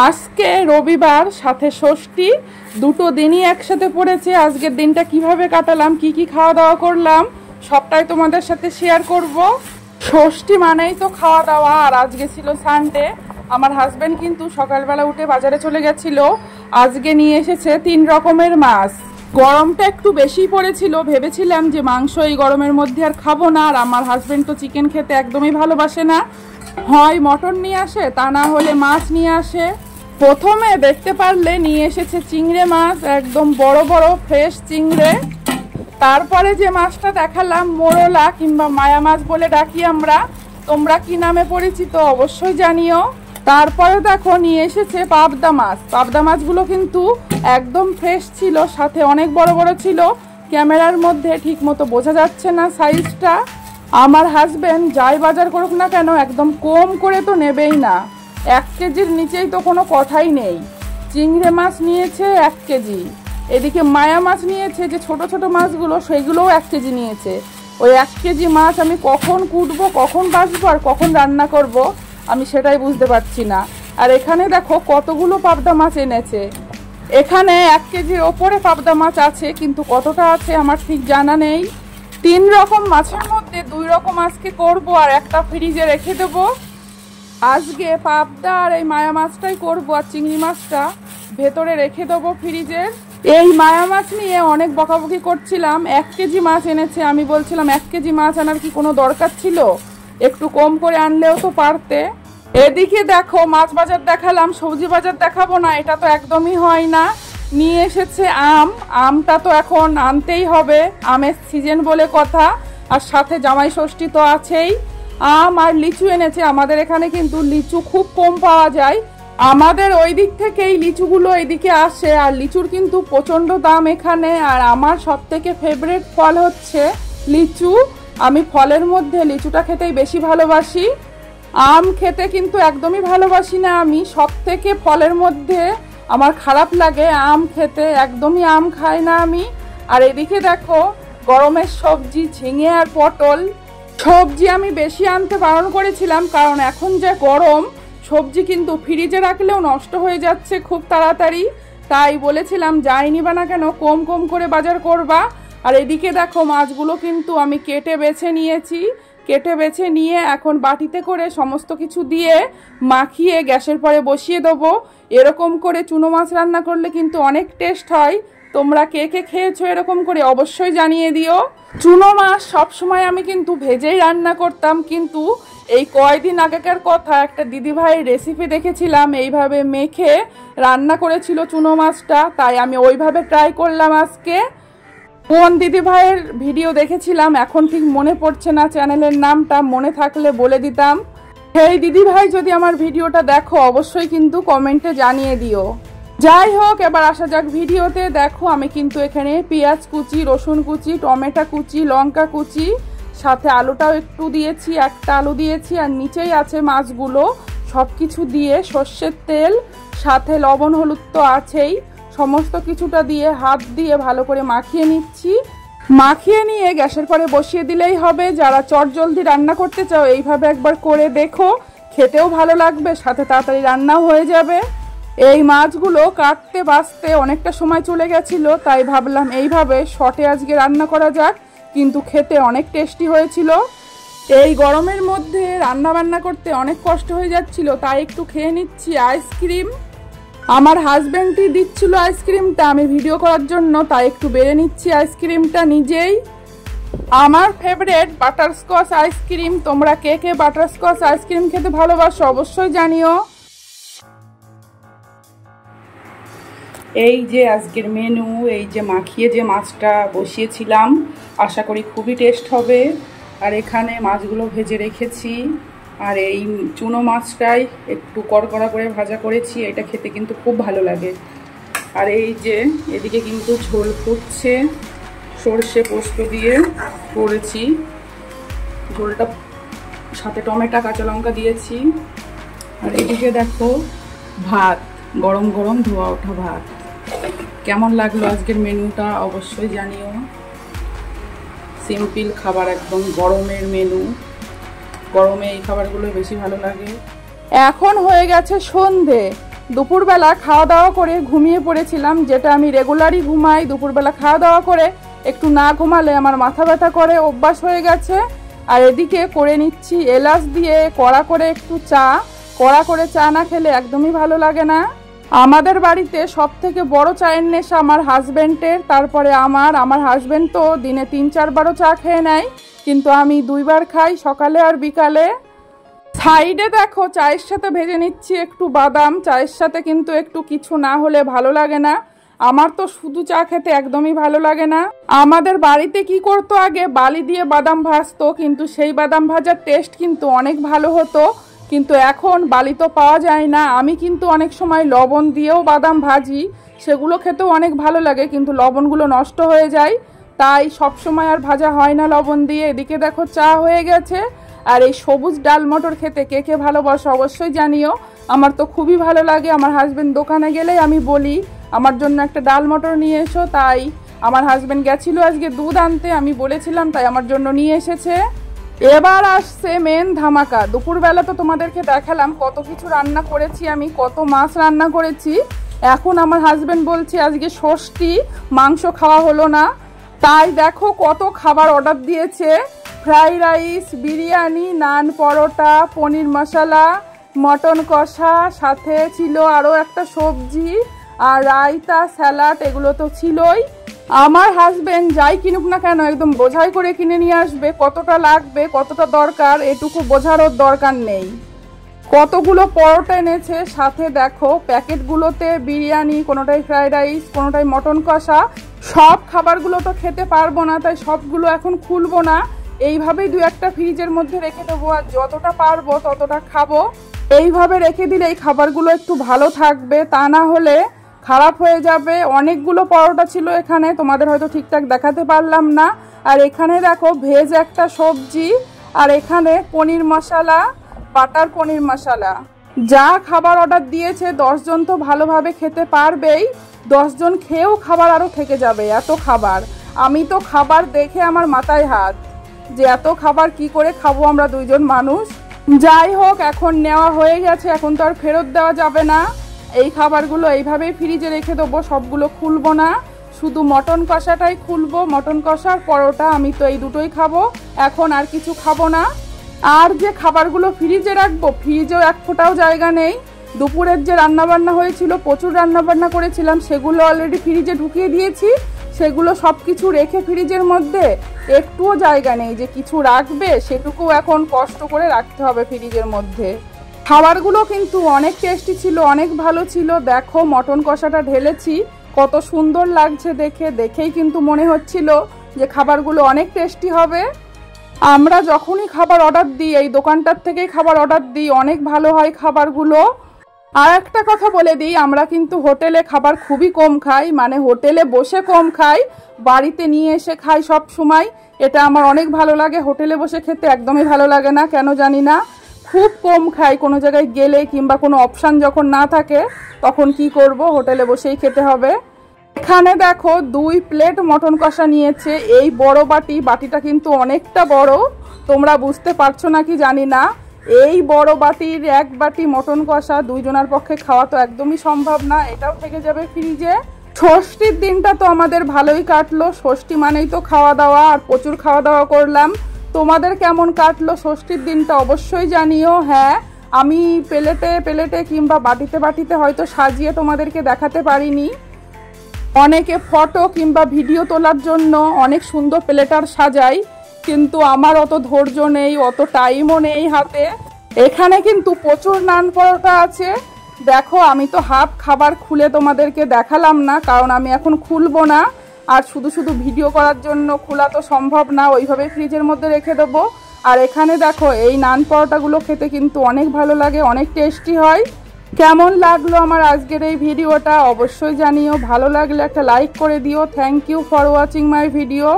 আজকে রবিবার সাথে ষষ্ঠী, দুটো দিনই একসাথে পড়েছে। আজকের দিনটা কিভাবে কাটালাম, কি কি খাওয়া দাওয়া করলাম সবটাই তোমাদের সাথে শেয়ার করব। ষষ্ঠী মানেই তো খাওয়া দাওয়া, আর আজকে ছিল সানডে। আমার হাজবেন্ড কিন্তু সকালবেলা উঠে বাজারে চলে গেছিল। আজকে নিয়ে এসেছে 3 রকমের মাছ। গরমটা একটু বেশি পড়েছিল, ভেবেছিলাম যে মাংস এই গরমের মধ্যে আর খাবো না। আর আমার হাজবেন্ড তো চিকেন খেতে একদমই ভালোবাসে না, হয় মটন নিয়ে আসে, তা না হলে মাছ নিয়ে আসে। প্রথমে দেখতে পারলে নিয়ে এসেছে চিংড়ে মাছ, একদম বড় বড় ফ্রেশ চিংড়ে। তারপরে যে মাছটা দেখালাম মোরলা কিংবা মায়া মাছ বলে ডাকি আমরা, তোমরা কি নামে পরিচিত অবশ্যই জানিও। তারপরে দেখো নিয়ে এসেছে পাবদা মাছ। পাবদা মাছগুলো কিন্তু একদম ফ্রেশ ছিল, সাথে অনেক বড় বড় ছিল। ক্যামেরার মধ্যে ঠিক মতো বোঝা যাচ্ছে না সাইজটা। আমার হাজবেন্ড যাই বাজার করুক না কেন একদম কম করে তো নেবেই না, 1 কেজির নিচেই তো কোনো কথাই নেই। চিংড়ে মাছ নিয়েছে 1 কেজি, এদিকে মায়া মাছ নিয়েছে যে ছোট ছোট মাছগুলো, সেইগুলোও 1 কেজি নিয়েছে। ওই 1 কেজি মাছ আমি কখন কুটবো, কখন বাছবো আর কখন রান্না করব, আমি সেটাই বুঝতে পারছি না। আর এখানে দেখো কতগুলো পাবদা মাছ এনেছে। এখানে 1 কেজির ওপরে পাবদা মাছ আছে, কিন্তু কতটা আছে আমার ঠিক জানা নেই। 3 রকম মাছের মধ্যে 2 রকম আজকে করব, আর একটা ফ্রিজে রেখে দেবো। আজকে পাবদা আর এই মায়া মাছটাই করবো, আর চিংড়ি মাছটা ভেতরে রেখে দেবো ফ্রিজের। এই মায়া মাছ নিয়ে অনেক বকাবকি করছিলাম, 1 কেজি মাছ এনেছে। আমি বলছিলাম 1 কেজি মাছ আনার কি কোনো দরকার ছিল, একটু কম করে আনলেও তো পারতে। এদিকে দেখো মাছ বাজার দেখালাম, সবজি বাজার দেখাবো না, এটা তো একদমই হয় না। নিয়ে এসেছে আম, আমটা তো এখন আনতেই হবে, আমের সিজন বলে কথা। আর সাথে জামাই ষষ্ঠী তো আছেই। আম আর লিচু এনেছে। আমাদের এখানে কিন্তু লিচু খুব কম পাওয়া যায়, আমাদের ওই দিক থেকেই লিচুগুলো এদিকে আসে। আর লিচুর কিন্তু প্রচণ্ড দাম এখানে। আর আমার সব থেকে ফেভারিট ফল হচ্ছে লিচু। আমি ফলের মধ্যে লিচুটা খেতেই বেশি ভালোবাসি, আম খেতে কিন্তু একদমই ভালোবাসি না। আমি সব থেকে ফলের মধ্যে আমার খারাপ লাগে আম খেতে, একদমই আম খাই না আমি। আর এদিকে দেখো গরমের সবজি ঝিঙে আর পটল। সবজি আমি বেশি আনতে বারণ করেছিলাম, কারণ এখন যে গরম, সবজি কিন্তু ফ্রিজে রাখলেও নষ্ট হয়ে যাচ্ছে খুব তাড়াতাড়ি। তাই বলেছিলাম যাই নিবা না কেন কম কম করে বাজার করবা। আর এদিকে দেখো মাছগুলো কিন্তু আমি কেটে বেছে নিয়েছি। কেটে বেছে নিয়ে এখন বাটিতে করে সমস্ত কিছু দিয়ে মাখিয়ে গ্যাসের পরে বসিয়ে দেবো। এরকম করে চুনো মাছ রান্না করলে কিন্তু অনেক টেস্ট হয়। তোমরা কে কে খেয়েছো এরকম করে অবশ্যই জানিয়ে দিও। চুনো মাছ সবসময় আমি কিন্তু ভেজেই রান্না করতাম, কিন্তু এই কয়দিন আগেকার কথা একটা দিদিভাইয়ের রেসিপি দেখেছিলাম, এইভাবে মেখে রান্না করেছিল চুনো মাছটা, তাই আমি ওইভাবে ট্রাই করলাম আজকে। কোন দিদিভাইয়ের ভিডিও দেখেছিলাম এখন ঠিক মনে পড়ছে না, চ্যানেলের নামটা মনে থাকলে বলে দিতাম। সেই দিদিভাই যদি আমার ভিডিওটা দেখো অবশ্যই কিন্তু কমেন্টে জানিয়ে দিও। যাই হোক, এবার আসা যাক ভিডিওতে। দেখো আমি কিন্তু এখানে পেঁয়াজ কুচি, রসুন কুচি, টমেটো কুচি, লঙ্কা কুচি, সাথে আলুটাও একটু দিয়েছি, একটা আলু দিয়েছি, আর নিচেই আছে মাছগুলো। সব কিছু দিয়ে সর্ষের তেল সাথে লবণ হলুদ তো আছেই, সমস্ত কিছুটা দিয়ে হাত দিয়ে ভালো করে মাখিয়ে নিচ্ছি। মাখিয়ে নিয়ে গ্যাসের পরে বসিয়ে দিলেই হবে। যারা চটজলদি রান্না করতে চাও এইভাবে একবার করে দেখো, খেতেও ভালো লাগবে, সাথে তাড়াতাড়ি রান্নাও হয়ে যাবে। এই মাছগুলো কাটতে বাছতে অনেকটা সময় চলে গেছিলো, তাই ভাবলাম এইভাবে শর্টে আজকে রান্না করা যাক, কিন্তু খেতে অনেক টেস্টি হয়েছিল। এই গরমের মধ্যে রান্না বান্না করতে অনেক কষ্ট হয়ে যাচ্ছিল, তাই একটু খেয়ে নিচ্ছি আইসক্রিম। আমার হাজবেন্ডই দিচ্ছিল আইসক্রিমটা আমি ভিডিও করার জন্য, তাই একটু বেড়ে নিচ্ছি আইসক্রিমটা নিজেই। আমার ফেভারিট বাটারস্কচ আইসক্রিম। তোমরা কে কে বাটারস্কচ আইসক্রিম খেতে ভালোবাসো অবশ্যই জানিও। এই যে আজকের মেনু, এই যে মাখিয়ে যে মাছটা বসিয়েছিলাম, আশা করি খুবই টেস্ট হবে। আর এখানে মাছগুলো ভেজে রেখেছি, আর এই চুনো মাছটাই একটু কড়কড়া করে ভাজা করেছি, এটা খেতে কিন্তু খুব ভালো লাগে। আর এই যে এদিকে কিন্তু ঝোল ফুটছে, সর্ষে পোস্ত দিয়ে করেছি ঝোলটা, সাথে টমেটো কাঁচা লঙ্কা দিয়েছি। আর এদিকে দেখো ভাত, গরম গরম ধোয়া ওঠা ভাত। কেমন লাগলো আজকের মেনুটা অবশ্যই জানিও। সিম্পল খাবার, একদম গরমের মেনু, গরমে এই খাবারগুলো বেশি ভালো লাগে। এখন হয়ে গেছে সন্ধে, দুপুরবেলা খাওয়া দাওয়া করে ঘুমিয়ে পড়েছিলাম, যেটা আমি রেগুলারই ঘুমাই। দুপুরবেলা খাওয়া দাওয়া করে একটু না ঘুমালে আমার মাথা ব্যথা করে, অভ্যাস হয়ে গেছে। আর এদিকে করে নিচ্ছি এলাচ দিয়ে কড়া করে একটু চা। কড়া করে চা না খেলে একদমই ভালো লাগে না। আমাদের বাড়িতে সব থেকে বড় চায়ের নেশা আমার হাজব্যান্ডের, তারপরে আমার হাজব্যান্ড তো দিনে 3-4 বারও চা খেয়ে নেয়, কিন্তু আমি 2 বার খাই, সকালে আর বিকালে। সাইডে দেখো চায়ের সাথে ভেজে নিচ্ছি একটু বাদাম। চায়ের সাথে কিন্তু একটু কিছু না হলে ভালো লাগে না। আমার তো শুধু চা খেতে একদমই ভালো লাগে না। আমাদের বাড়িতে কি করতো, আগে বালি দিয়ে বাদাম ভাজতো, কিন্তু সেই বাদাম ভাজার টেস্ট কিন্তু অনেক ভালো হতো। কিন্তু এখন বালি তো পাওয়া যায় না। আমি কিন্তু অনেক সময় লবণ দিয়েও বাদাম ভাজি, সেগুলো খেতেও অনেক ভালো লাগে, কিন্তু লবণগুলো নষ্ট হয়ে যায়, তাই সব সময় আর ভাজা হয় না লবণ দিয়ে। এদিকে দেখো চা হয়ে গেছে। আর এই সবুজ ডাল মটর খেতে কে কে ভালোবাসো অবশ্যই জানিও। আমার তো খুবই ভালো লাগে। আমার হাজবেন্ড দোকানে গেলেই আমি বলি আমার জন্য একটা ডাল মটর নিয়ে এসো, তাই আমার হাজবেন্ড গেছিল আজকে দুধ আনতে, আমি বলেছিলাম, তাই আমার জন্য নিয়ে এসেছে। এবার আসছে মেন ধামাকা। দুপুরবেলা তো তোমাদেরকে দেখালাম কত কিছু রান্না করেছি, আমি কত মাছ রান্না করেছি। এখন আমার হাজবেন্ড বলছে আজকে ষষ্ঠী, মাংস খাওয়া হলো না, তাই দেখো কত খাবার অর্ডার দিয়েছে। ফ্রাইড রাইস, বিরিয়ানি, নান, পরোটা, পনির মশলা, মটন কষা, সাথে ছিল আরও একটা সবজি আর রায়তা, স্যালাড, এগুলো তো ছিলই। আমার হাজবেন্ড যাই কিনুক না কেন একদম বোঝাই করে কিনে নিয়ে আসবে। কতটা লাগবে, কতটা দরকার, এটুকু বোঝারও দরকার নেই। কতগুলো পরোটা এনেছে, সাথে দেখো প্যাকেটগুলোতে বিরিয়ানি, কোনোটাই ফ্রাইড রাইস, কোনোটাই মটন কষা। সব খাবারগুলো তো খেতে পারবো না, তাই সবগুলো এখন খুলবো না, এইভাবেই 2-1টা ফ্রিজের মধ্যে রেখে দেবো, আর যতটা পারবো ততটা খাবো। এইভাবে রেখে দিলে এই খাবারগুলো একটু ভালো থাকবে, তা না হলে খারাপ হয়ে যাবে। অনেকগুলো পরোটা ছিল এখানে, তোমাদের হয়তো ঠিকঠাক দেখাতে পারলাম না। আর এখানে দেখো ভেজ একটা সবজি, আর এখানে পনির মশলা, বাটার পনির মশলা। যা খাবার অর্ডার দিয়েছে 10 জন তো ভালোভাবে খেতে পারবেই, 10 জন খেয়েও খাবার আরও থেকে যাবে, এত খাবার। আমি তো খাবার দেখে আমার মাথায় হাত, যে এত খাবার কি করে খাবো আমরা 2 জন মানুষ। যাই হোক, এখন নেওয়া হয়ে গেছে, এখন তো আর ফেরত দেওয়া যাবে না। এই খাবারগুলো এইভাবেই ফ্রিজে রেখে দেবো, সবগুলো খুলবো না, শুধু মটন কষাটাই খুলবো। মটন কষার পরোটা, আমি তো এই দুটোই খাবো, এখন আর কিছু খাবো না। আর যে খাবারগুলো ফ্রিজে রাখবো, ফ্রিজেও 1 ফোঁটাও জায়গা নেই। দুপুরের যে রান্নাবান্না হয়েছিল, প্রচুর রান্নাবান্না করেছিলাম, সেগুলো অলরেডি ফ্রিজে ঢুকিয়ে দিয়েছি। সেগুলো সব কিছু রেখে ফ্রিজের মধ্যে একটুও জায়গা নেই যে কিছু রাখবে, সেটুকু এখন কষ্ট করে রাখতে হবে ফ্রিজের মধ্যে। খাবারগুলো কিন্তু অনেক টেস্টি ছিল, অনেক ভালো ছিল। দেখো মটন কষাটা ঢেলেছি, কত সুন্দর লাগছে দেখেই কিন্তু মনে হচ্ছিল যে খাবারগুলো অনেক টেস্টি হবে। আমরা যখনই খাবার অর্ডার দিই, এই দোকানটার থেকেই খাবার অর্ডার দিই, অনেক ভালো হয় খাবারগুলো। আর একটা কথা বলে দিই, আমরা কিন্তু হোটেলে খাবার খুবই কম খাই, মানে হোটেলে বসে কম খাই, বাড়িতে নিয়ে এসে খাই সব সময়। এটা আমার অনেক ভালো লাগে, হোটেলে বসে খেতে একদমই ভালো লাগে না, কেন জানি না, খুব কম খাই। কোনো জায়গায় গেলে কিংবা কোনো অপশান যখন না থাকে, তখন কি করব, হোটেলে বসেই খেতে হবে। এখানে দেখো 2 প্লেট মটন কষা নিয়েছে। এই বড় বাটিটা কিন্তু অনেকটা বড়, তোমরা বুঝতে পারছো নাকি জানি না। এই বড় বাটির 1 বাটি মটন কষা 2 জনের পক্ষে খাওয়া তো একদমই সম্ভব না, এটাও থেকে যাবে ফ্রিজে। ষষ্ঠীর দিনটা তো আমাদের ভালোই কাটলো, ষষ্ঠী মানেই তো খাওয়া দাওয়া, আর প্রচুর খাওয়া দাওয়া করলাম। তোমাদের কেমন কাটলো ষষ্ঠীর দিনটা অবশ্যই জানিও। হ্যাঁ, আমি প্লেটে কিংবা বাটিতে হয়তো সাজিয়ে তোমাদেরকে দেখাতে পারিনি। অনেকে ফটো কিংবা ভিডিও তোলার জন্য অনেক সুন্দর প্লেটার সাজাই, কিন্তু আমার অত ধৈর্য নেই, অত টাইমও নেই হাতে। এখানে কিন্তু প্রচুর নান পরোটা আছে। দেখো আমি তো হাফ খাবার খুলে তোমাদেরকে দেখালাম না, কারণ আমি এখন খুলবো না, আর শুধু ভিডিও করার জন্য খোলা তো সম্ভব না, ওইভাবে ফ্রিজের মধ্যে রেখে দেবো। আর এখানে দেখো এই নান পরোটাগুলো খেতে কিন্তু অনেক ভালো লাগে, অনেক টেস্টি হয়। কেমন লাগলো আমার আজকের এই ভিডিওটা অবশ্যই জানিও, ভালো লাগলে একটা লাইক করে দিও। Thank you for watching my video.